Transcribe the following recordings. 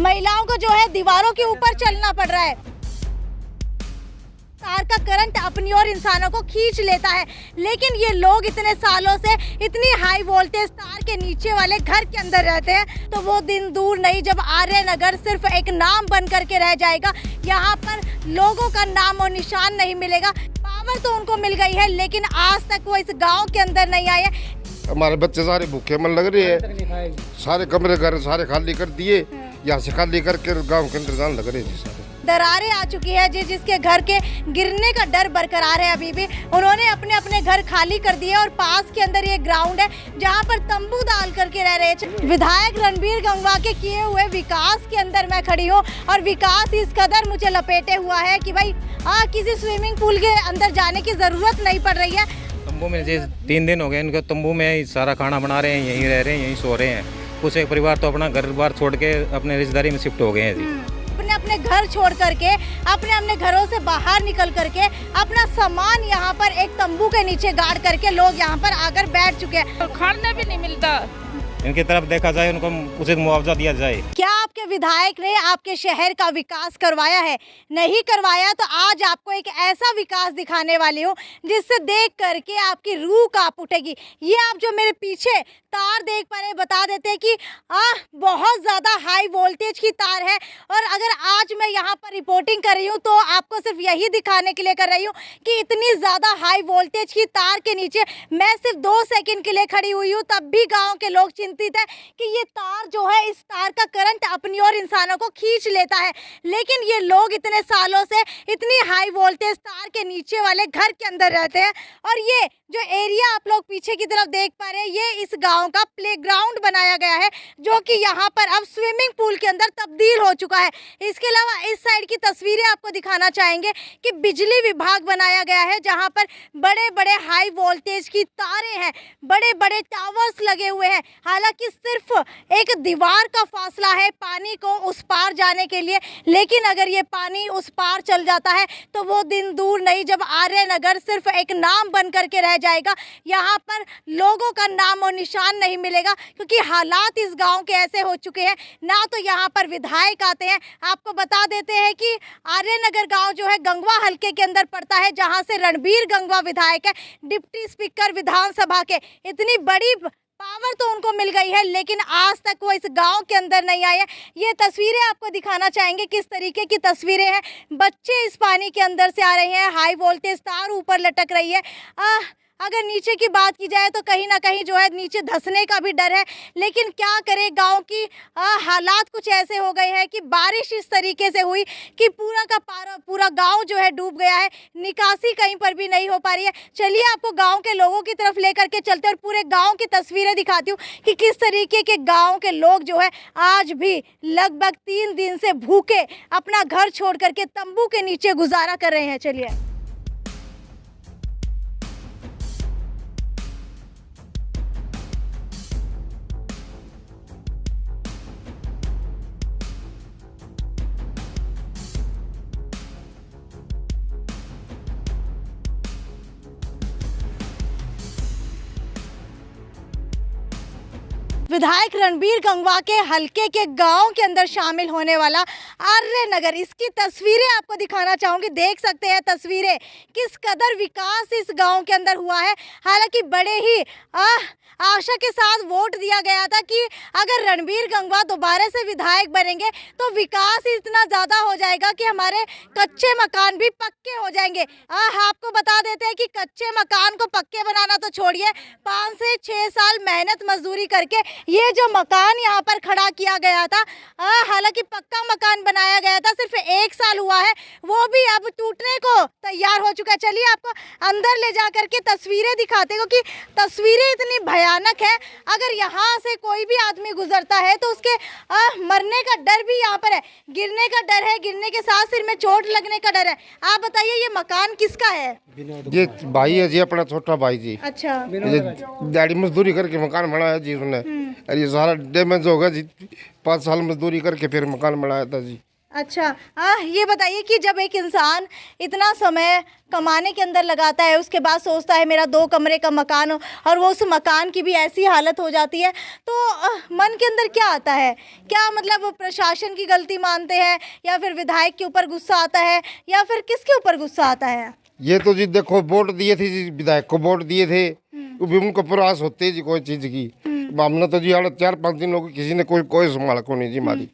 महिलाओं को जो है दीवारों के ऊपर चलना पड़ रहा है। तार का करंट अपनी ओर इंसानों को खींच लेता है, लेकिन ये लोग इतने सालों से इतनी हाई वोल्टेज तार के नीचे वाले घर के अंदर रहते हैं, तो वो दिन दूर नहीं जब आर्य नगर सिर्फ एक नाम बन करके रह जाएगा। यहाँ पर लोगों का नाम और निशान नहीं मिलेगा। पावर तो उनको मिल गई है, लेकिन आज तक वो इस गाँव के अंदर नहीं आए। हमारे बच्चे सारे भूखे मन लग रहे हैं, सारे कमरे घर सारे खाली कर दिए, यहाँ से खाली करके गांव के अंदर जाने लग रहे हैं। सारे दरारें आ चुकी है जिसके घर के गिरने का डर बरकरार है। अभी भी उन्होंने अपने अपने घर खाली कर दिए और पास के अंदर ये ग्राउंड है जहाँ पर तंबू डाल करके रह रहे हैं। विधायक रणबीर गंगवा के किए हुए विकास के अंदर मैं खड़ी हूँ और विकास इस कदर मुझे लपेटे हुआ है कि भाई किसी स्विमिंग पूल के अंदर जाने की जरूरत नहीं पड़ रही है। तंबू में जैसे 3 दिन हो गए इनको तंबू में सारा खाना बना रहे हैं, यहीं रह रहे हैं, यहीं सो रहे हैं। कुछ एक परिवार तो अपना घर बार छोड़ के अपने रिश्तेदारी में शिफ्ट हो गए हैं जी। अपने अपने घर छोड़ करके अपने अपने घरों से बाहर निकल करके अपना सामान यहाँ पर एक तंबू के नीचे गाड़ करके लोग यहाँ पर आकर बैठ चुके हैं। खाना भी नहीं मिलता। इनकी तरफ देखा जाए, उनको उचित मुआवजा दिया जाए। क्या आपके विधायक ने आपके शहर का विकास करवाया है? नहीं करवाया तो आज आपको एक ऐसा विकास दिखाने वाली हूँ जिससे देख करके आपकी रूह कांप उठेगी। ये आप जो मेरे पीछे तार देख पा रहे, बता देते हैं कि बहुत ज़्यादा हाई वोल्टेज की तार है। और अगर आज मैं यहाँ पर रिपोर्टिंग कर रही हूँ तो आपको सिर्फ यही दिखाने के लिए कर रही हूँ कि इतनी ज़्यादा हाई वोल्टेज की तार के नीचे मैं सिर्फ 2 सेकंड के लिए खड़ी हुई हूँ, तब भी गाँव के लोग चिंतित है कि ये तार जो है, इस तार का करंट अपनी ओर इंसानों को खींच लेता है। लेकिन ये लोग इतने सालों से इतनी हाई वोल्टेज तार के नीचे वाले घर के अंदर रहते हैं। और ये जो एरिया आप लोग पीछे की तरफ देख पा रहे हैं, ये इस गांव का प्लेग्राउंड बनाया गया है, जो कि यहाँ पर अब स्विमिंग पूल के अंदर तब्दील हो चुका है। इसके अलावा इस साइड की तस्वीरें आपको दिखाना चाहेंगे कि बिजली विभाग बनाया गया है, जहाँ पर बड़े बड़े हाई वोल्टेज की तारें हैं, बड़े बड़े टावर्स लगे हुए हैं। हालांकि सिर्फ एक दीवार का फासला है पानी को उस पार जाने के लिए, लेकिन अगर ये पानी उस पार चल जाता है तो वो दिन दूर नहीं जब आर्य नगर सिर्फ एक नाम बन करके रह जाएगा। यहाँ पर लोगों का नाम और निशान नहीं मिलेगा, क्योंकि हालात इस गांव के ऐसे हो चुके हैं। ना तो यहाँ पर विधायक आते हैं। आपको बता देते हैं कि आर्य नगर गाँव जो है गंगवा हल्के के अंदर पड़ता है, जहाँ से रणबीर गंगवा विधायक है, डिप्टी स्पीकर विधानसभा के। इतनी बड़ी पावर तो उनको मिल गई है, लेकिन आज तक वो इस गांव के अंदर नहीं आए। ये तस्वीरें आपको दिखाना चाहेंगे किस तरीके की तस्वीरें हैं। बच्चे इस पानी के अंदर से आ रहे हैं, हाई वोल्टेज तार ऊपर लटक रही है। अगर नीचे की बात की जाए तो कहीं ना कहीं जो है नीचे धंसने का भी डर है। लेकिन क्या करें, गांव की हालात कुछ ऐसे हो गए हैं कि बारिश इस तरीके से हुई कि पूरा गांव जो है डूब गया है। निकासी कहीं पर भी नहीं हो पा रही है। चलिए आपको गांव के लोगों की तरफ लेकर के चलते और पूरे गांव की तस्वीरें दिखाती हूँ कि किस तरीके के गाँव के लोग जो है आज भी लगभग 3 दिन से भूखे अपना घर छोड़ करके तंबू के नीचे गुजारा कर रहे हैं। चलिए विधायक रणबीर गंगवा के हल्के के गांव के अंदर शामिल होने वाला आर्य नगर, इसकी तस्वीरें आपको दिखाना चाहूँगी। देख सकते हैं तस्वीरें किस कदर विकास इस गांव के अंदर हुआ है। हालांकि बड़े ही आशा के साथ वोट दिया गया था कि अगर रणबीर गंगवा दोबारा से विधायक बनेंगे तो विकास इतना ज़्यादा हो जाएगा कि हमारे कच्चे मकान भी पक्के हो जाएंगे। आपको बता देते हैं कि कच्चे मकान को पक्के बनाना तो छोड़िए, 5 से 6 साल मेहनत मजदूरी करके ये जो मकान यहाँ पर खड़ा किया गया था, हालांकि पक्का मकान बनाया गया था, सिर्फ 1 साल हुआ है, वो भी अब टूटने को तैयार हो चुका है। चलिए आपको अंदर ले जा करके तस्वीरें दिखाते हैं, क्योंकि तस्वीरें इतनी भयानक है। अगर यहाँ से कोई भी आदमी गुजरता है तो उसके मरने का डर भी यहाँ पर है, गिरने का डर है, गिरने के साथ सिर में चोट लगने का डर है। आप बताइए ये मकान किसका है? ये भाई है जी, अपना छोटा भाई जी। अच्छा, दिहाड़ी मजदूरी करके मकान बनाया जी उसने, और ये सारा डैमेज हो गया जी। 5 साल मजदूरी करके फिर मकान बनाया था जी। अच्छा, ये बताइए कि जब एक इंसान इतना समय कमाने के अंदर लगाता है, उसके बाद सोचता है मेरा 2 कमरे का मकान हो, और वो उस मकान की भी ऐसी हालत हो जाती है, तो मन के अंदर क्या आता है? क्या मतलब प्रशासन की गलती मानते हैं, या फिर विधायक के ऊपर गुस्सा आता है, या फिर किसके ऊपर गुस्सा आता है? ये तो जी देखो वोट दिए थे जी, विधायक को वोट दिए थे, वो भी उनको प्रयास होते हैं जी कोई चीज की। मामला तो जी हालत 4-5 दिन हो गए, किसी ने कोई संभाल को नहीं जी।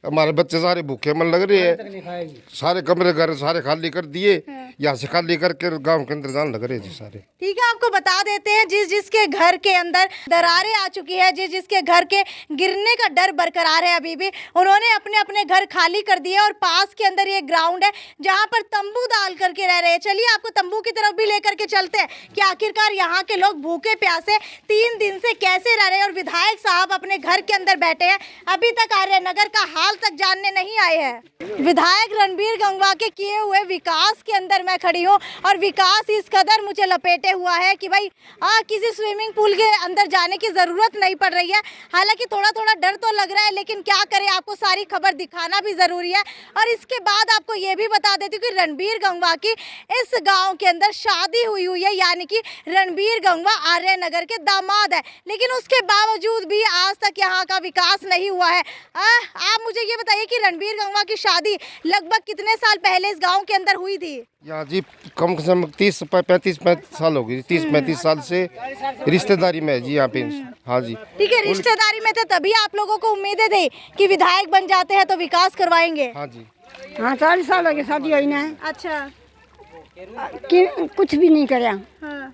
हमारे बच्चे सारे भूखे मन लग रहे हैं, सारे कमरे घर सारे खाली कर दिए, यहाँ से खाली करके गांव के अंदर जाने लग रहे जी सारे। ठीक है, आपको बता देते हैं जिसके घर के अंदर दरारें आ चुकी है, जिसके घर के गिरने का डर बरकरार है अभी भी, उन्होंने अपने अपने घर खाली कर दिए, और पास के अंदर ये ग्राउंड है जहाँ पर तंबू डाल करके रह रहे हैं। चलिए आपको तंबू की तरफ भी लेकर के चलते हैं कि आखिरकार यहाँ के लोग भूखे प्यासे 3 दिन से कैसे रह रहे हैं, और विधायक साहब अपने घर के अंदर बैठे हैं, अभी तक आर्य नगर का हाल तक जानने नहीं आए हैं। विधायक रणबीर गंगवा के किए हुए विकास के अंदर मैं खड़ी हूँ, और विकास इस कदर मुझे लपेटे हुआ है कि भाई किसी स्विमिंग पूल के अंदर जाने की ज़रूरत नहीं पड़ रही है। हालांकि थोड़ा थोड़ा डर तो लग रहा है, लेकिन क्या करें, आपको सारी खबर दिखाना भी ज़रूरी है। और इसके बाद आपको ये भी बता देती हूँ कि रणबीर गंगवा की इस गाँव के अंदर शादी हुई है, यानी कि रणबीर गंगवा आर्य नगर के दामाद है, लेकिन उसके बावजूद भी आज तक यहाँ का विकास नहीं हुआ है। आप मुझे ये बताइए कि रणबीर गंगवा की शादी लगभग कितने साल पहले इस गांव के अंदर हुई थी? यहाँ जी कम से कम 30-35 साल हो गई, 30-35 साल से रिश्तेदारी में है जी यहाँ पे। हाँ जी ठीक है, रिश्तेदारी में थे, तभी आप लोगों को उम्मीदें थी कि विधायक बन जाते हैं तो विकास करवाएंगे। हाँ जी, हाँ 40 साल हो गए शादी हुई ना। अच्छा, कि कुछ भी नहीं कराया, हाँ।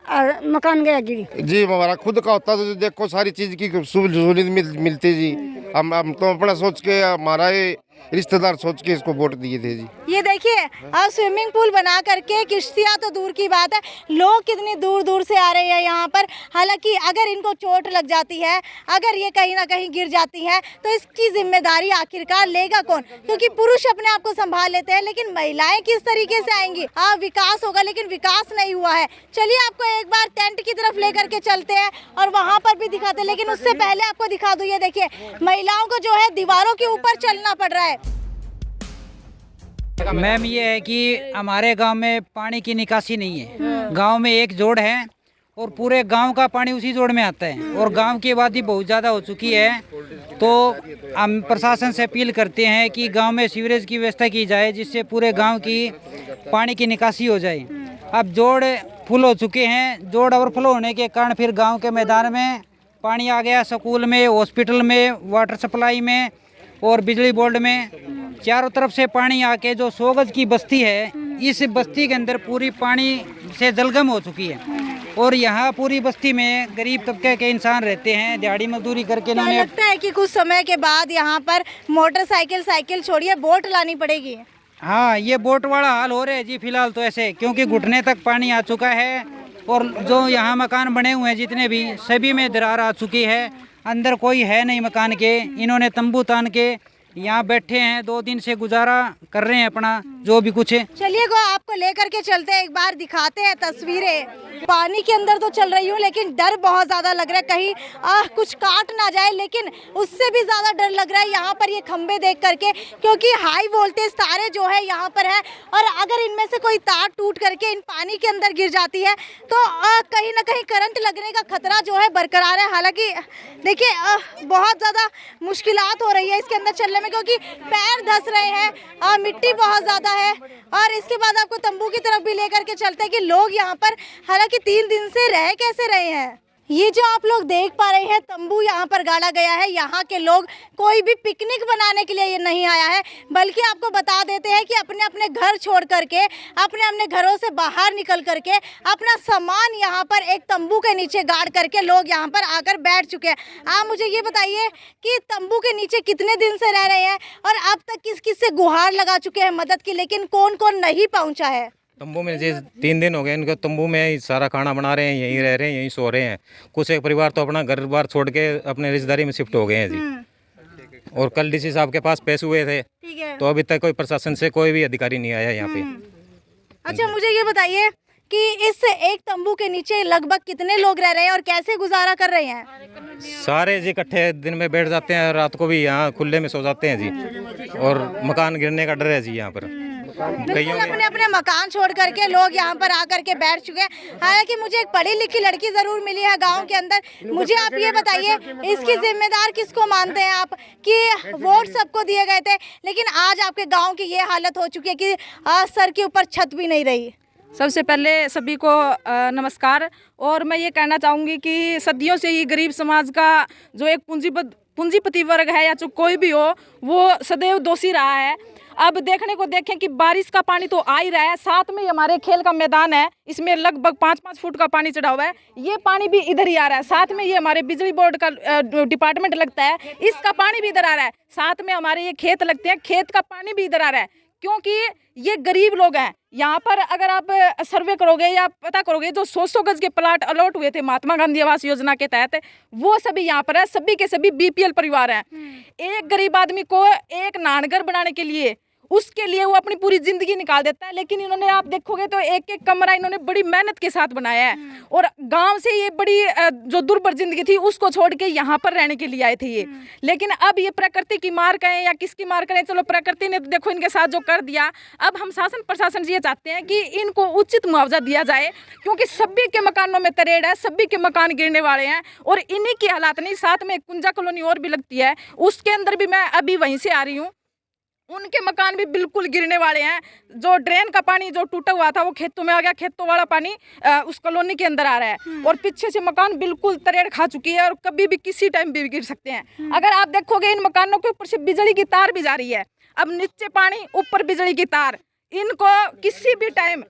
और मकान गया गिरी जी हमारा खुद का होता तो देखो सारी चीज की सहूलियत मिलती जी। हम तो अपना सोच के, हमारा ये रिश्तेदार सोच के इसको वोट दिए थे जी। ये देखिए, अब स्विमिंग पूल बना करके किश्तियाँ तो दूर की बात है, लोग कितनी दूर दूर से आ रहे हैं यहाँ पर। हालांकि अगर इनको चोट लग जाती है, अगर ये कहीं ना कहीं गिर जाती है, तो इसकी जिम्मेदारी आखिरकार लेगा कौन? क्योंकि पुरुष अपने आप को संभाल लेते हैं, लेकिन महिलाएं किस तरीके से आएंगी? विकास होगा, लेकिन विकास नहीं हुआ है। चलिए आपको एक बार टेंट की तरफ लेकर के चलते हैं और वहाँ पर भी दिखाते हैं, लेकिन उससे पहले आपको दिखा दूँ, ये देखिए महिलाओं को जो है दीवारों के ऊपर चलना पड़ रहा है। मैम ये है कि हमारे गांव में पानी की निकासी नहीं है। गांव में एक जोड़ है और पूरे गांव का पानी उसी जोड़ में आता है, और गांव की आबादी बहुत ज़्यादा हो चुकी है। तो हम प्रशासन से अपील करते हैं कि गांव में सीवरेज की व्यवस्था की जाए, जिससे पूरे गांव की पानी की निकासी हो जाए। अब जोड़ फुल हो चुके हैं, जोड़ ओवरफ्लो होने के कारण फिर गाँव के मैदान में पानी आ गया, स्कूल में, हॉस्पिटल में, वाटर सप्लाई में और बिजली बोर्ड में, चारों तरफ से पानी आके जो 100 गज की बस्ती है, इस बस्ती के अंदर पूरी पानी से जलगम हो चुकी है। और यहाँ पूरी बस्ती में गरीब तबके के इंसान रहते हैं, दिहाड़ी मजदूरी करके क्या इन्होंने। लगता है कि कुछ समय के बाद यहाँ पर मोटरसाइकिल साइकिल छोड़िए बोट लानी पड़ेगी? हाँ, ये बोट वाला हाल हो रहा है जी फिलहाल तो ऐसे, क्योंकि घुटने तक पानी आ चुका है। और जो यहाँ मकान बने हुए हैं जितने भी, सभी में दरार आ चुकी है, अंदर कोई है नहीं मकान के। इन्होंने तंबू तान के यहाँ बैठे हैं, 2 दिन से गुजारा कर रहे हैं अपना जो भी कुछ है। चलिए को आपको लेकर के चलते हैं, एक बार दिखाते हैं तस्वीरें। पानी के अंदर तो चल रही हूँ, लेकिन डर बहुत ज़्यादा लग रहा है कहीं कुछ काट ना जाए, लेकिन उससे भी ज़्यादा डर लग रहा है यहाँ पर ये खंबे देख करके, क्योंकि हाई वोल्टेज तारे जो है यहाँ पर है, और अगर इनमें से कोई तार टूट करके इन पानी के अंदर गिर जाती है तो कहीं ना कहीं करंट लगने का खतरा जो है बरकरार है। हालांकि देखिए बहुत ज़्यादा मुश्किलात हो रही है इसके अंदर चलने में, क्योंकि पैर धंस रहे हैं, मिट्टी बहुत ज़्यादा है। और इसके बाद आपको तंबू की तरफ भी लेकर के चलते हैं कि लोग यहाँ पर हालांकि 3 दिन से रह कैसे रहे हैं। ये जो आप लोग देख पा रहे हैं तंबू यहाँ पर गाड़ा गया है, यहाँ के लोग कोई भी पिकनिक बनाने के लिए ये नहीं आया है, बल्कि आपको बता देते हैं कि अपने अपने घर छोड़ करके, अपने अपने घरों से बाहर निकल करके अपना सामान यहाँ पर एक तंबू के नीचे गाड़ करके लोग यहाँ पर आकर बैठ चुके हैं। आप मुझे ये बताइए कि तंबू के नीचे कितने दिन से रह रहे हैं और अब तक किस किस से गुहार लगा चुके हैं मदद की, लेकिन कौन कौन नहीं पहुँचा है? तंबू में जैसे 3 दिन हो गए इनको तंबू में ही सारा खाना बना रहे हैं, यहीं रह रहे हैं, यहीं सो रहे हैं। कुछ एक परिवार तो अपना घर बार छोड़ के अपने रिश्तेदारी में शिफ्ट हो गए हैं जी। और कल डीसी साहब के पास पेश हुए थे, तो अभी तक कोई प्रशासन से कोई भी अधिकारी नहीं आया यहाँ पे। अच्छा मुझे ये बताइए कि इस एक तंबू के नीचे लगभग कितने लोग रह रहे हैं और कैसे गुजारा कर रहे हैं। सारे जी इकट्ठे दिन में बैठ जाते हैं, रात को भी यहाँ खुले में सो जाते हैं जी। और मकान गिरने का डर है जी यहाँ पर। बिल्कुल अपने अपने मकान छोड़ करके लोग यहाँ पर आकर के बैठ चुके हैं। हालांकि मुझे एक पढ़ी लिखी लड़की जरूर मिली है गांव के अंदर। मुझे आप ये बताइए, इसकी जिम्मेदार किसको मानते हैं आप कि वोट सबको दिए गए थे लेकिन आज आपके गांव की ये हालत हो चुकी है कि सर के ऊपर छत भी नहीं रही। सबसे पहले सभी को नमस्कार। और मैं ये कहना चाहूँगी कि सदियों से ही गरीब समाज का जो एक पूंजीपति वर्ग है या जो कोई भी हो, वो सदैव दोषी रहा है। अब देखने को देखें कि बारिश का पानी तो आ ही रहा है, साथ में हमारे खेल का मैदान है, इसमें लगभग 5-5 फुट का पानी चढ़ा हुआ है, ये पानी भी इधर ही आ रहा है। साथ में ये हमारे बिजली बोर्ड का डिपार्टमेंट लगता है, इसका पानी भी इधर आ रहा है। साथ में हमारे ये खेत लगते हैं, खेत का पानी भी इधर आ रहा है। क्योंकि ये गरीब लोग हैं। यहाँ पर अगर आप सर्वे करोगे या पता करोगे, जो 100 गज के प्लाट अलॉट हुए थे महात्मा गांधी आवास योजना के तहत, वो सभी यहाँ पर है। सभी के सभी बीपीएल परिवार हैं। एक गरीब आदमी को एक नानघर बनाने के लिए, उसके लिए वो अपनी पूरी जिंदगी निकाल देता है। लेकिन इन्होंने, आप देखोगे तो एक एक कमरा इन्होंने बड़ी मेहनत के साथ बनाया है। और गांव से ये बड़ी जो दुर्भर जिंदगी थी उसको छोड़ के यहाँ पर रहने के लिए आए थे ये। लेकिन अब ये प्रकृति की मार कहें या किसकी मार करें, चलो प्रकृति ने तो देखो इनके साथ जो कर दिया। अब हम शासन प्रशासन से ये चाहते हैं कि इनको उचित मुआवजा दिया जाए, क्योंकि सभी के मकानों में तरेड़ है, सभी के मकान गिरने वाले हैं। और इन्हीं की हालात नहीं, साथ में एक कुंजा कॉलोनी और भी लगती है, उसके अंदर भी मैं अभी वहीं से आ रही हूँ, उनके मकान भी बिल्कुल गिरने वाले हैं। जो ड्रेन का पानी जो टूटा हुआ था वो खेतों में आ गया, खेतों वाला पानी उस कॉलोनी के अंदर आ रहा है। और पीछे से मकान बिल्कुल तरेड़ खा चुकी है और कभी भी किसी टाइम भी गिर सकते हैं। अगर आप देखोगे इन मकानों के ऊपर से बिजली की तार भी जा रही है। अब नीचे पानी, ऊपर बिजली की तार, इनको किसी भी टाइम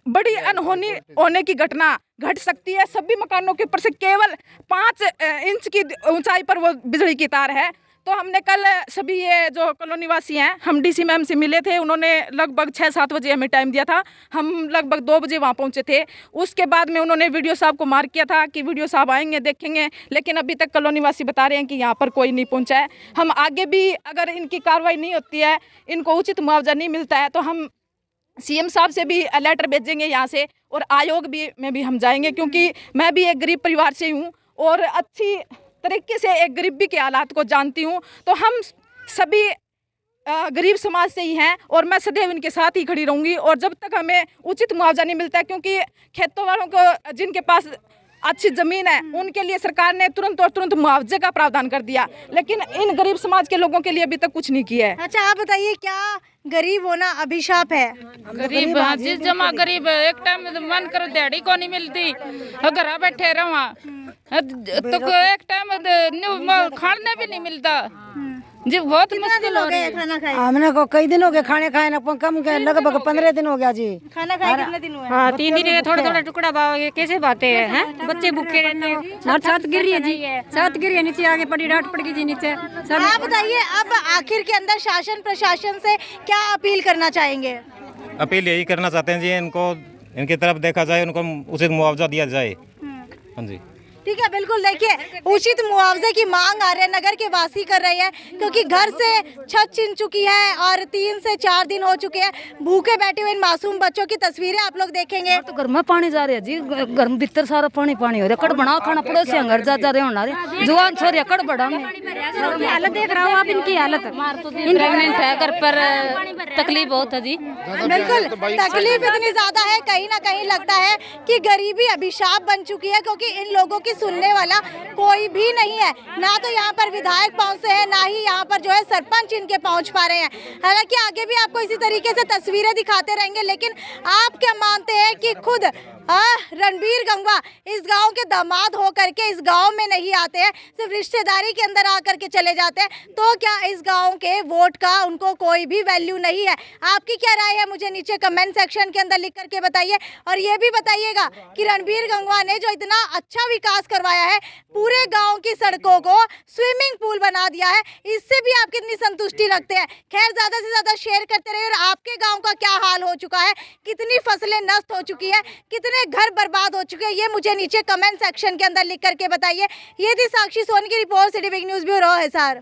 बड़ी अनहोनी होने की घटना घट सकती है। सभी मकानों के ऊपर से केवल 5 इंच की ऊंचाई पर वो बिजली की तार है। तो हमने कल सभी ये जो कॉलोनी वासी हैं, हम डीसी मैम से मिले थे। उन्होंने लगभग 6-7 बजे हमें टाइम दिया था, हम लगभग 2 बजे वहाँ पहुँचे थे। उसके बाद में उन्होंने वीडियो साहब को मार्क किया था कि वीडियो साहब आएंगे, देखेंगे। लेकिन अभी तक कॉलोनी वासी बता रहे हैं कि यहाँ पर कोई नहीं पहुँचा है। हम आगे भी अगर इनकी कार्रवाई नहीं होती है, इनको उचित मुआवजा नहीं मिलता है, तो हम सीएम साहब से भी लेटर भेजेंगे यहाँ से, और आयोग में भी हम जाएंगे। क्योंकि मैं भी एक गरीब परिवार से हूँ और अच्छी तरीके से एक गरीबी के हालात को जानती हूँ। तो हम सभी गरीब समाज से ही हैं और मैं सदैव इनके साथ ही खड़ी रहूँगी। और जब तक हमें उचित मुआवजा नहीं मिलता है, क्योंकि खेतों वालों को जिनके पास अच्छी ज़मीन है उनके लिए सरकार ने तुरंत मुआवजे का प्रावधान कर दिया, लेकिन इन गरीब समाज के लोगों के लिए अभी तक कुछ नहीं किया है। अच्छा आप बताइए, क्या गरीब होना अभिशाप है? गरीब जिस जमा गरीब है, एक टाइम मन करो दिहाड़ी को नहीं मिलती, घर बैठे रहो तो एक टाइम खाने भी नहीं मिलता जी। बहुत मुश्किल हो रही है खाना खाए। हमने को कई दिन हो गए खाने खाए ना, कम के लगभग 15 दिन हो गया जी। खाना खाए कितने दिन हुए? हाँ 3 दिन के थोड़ा टुकड़ा कैसे बातें हैं, बच्चे भूखे रहते हैं। छत गिर रही है जी, छत गिरी है, नीचे आगे पड़ी, डांट पड़ गई जी नीचे। आप बताइए, अब आखिर के अंदर शासन प्रशासन से क्या अपील करना चाहेंगे? अपील यही करना चाहते हैं जी, इनकी तरफ देखा जाए, उनको उचित मुआवजा दिया जाए। हाँ जी ठीक है, बिल्कुल। देखिए, उचित मुआवजे की मांग आ रही है, नगर के वासी कर रहे हैं, क्योंकि घर से छत छिन चुकी है और 3 से 4 दिन हो चुके हैं भूखे बैठे हुए इन मासूम बच्चों की तस्वीरें आप लोग देखेंगे। तो घर में पानी जा रहा है जी, घर में भीतर सारा पानी हो रहा है। कड़ बना खाना पड़ोसी घर जा रहे होना रे, जुआन छोरी कड़ बड़ा हालत देख रहा हूँ आप इनकी हालत। प्रेगनेंट है, घर पर तकलीफ बहुत है जी। बिल्कुल, तकलीफ इतनी ज्यादा है, कहीं ना कहीं लगता है कि गरीबी अभिशाप बन चुकी है, क्योंकि इन लोगों की सुनने वाला कोई भी नहीं है। ना तो यहाँ पर विधायक पहुँचते हैं, ना ही यहाँ पर जो है सरपंच इनके पहुँच पा रहे हैं। हालांकि आगे भी आपको इसी तरीके से तस्वीरें दिखाते रहेंगे, लेकिन आप क्या मानते हैं कि खुद रणबीर गंगवा इस गांव के दामाद हो करके इस गांव में नहीं आते हैं, सिर्फ रिश्तेदारी के अंदर आकर के चले जाते हैं, तो क्या इस गांव के वोट का उनको कोई भी वैल्यू नहीं है? आपकी क्या राय है, मुझे नीचे कमेंट सेक्शन के अंदर लिख करके बताइए। और ये भी बताइएगा कि रणबीर गंगवा ने जो इतना अच्छा विकास करवाया है, पूरे गाँव की सड़कों को स्विमिंग पूल बना दिया है, इससे भी आप कितनी संतुष्टि रखते हैं? खैर, ज़्यादा से ज़्यादा शेयर करते रहिए। और आपके गाँव का क्या हाल हो चुका है, कितनी फसलें नष्ट हो चुकी है, कितने घर बर्बाद हो चुके हैं, ये मुझे नीचे कमेंट सेक्शन के अंदर लिख करके बताइए। ये थी साक्षी सोनी की report, city big news bureau Hisar.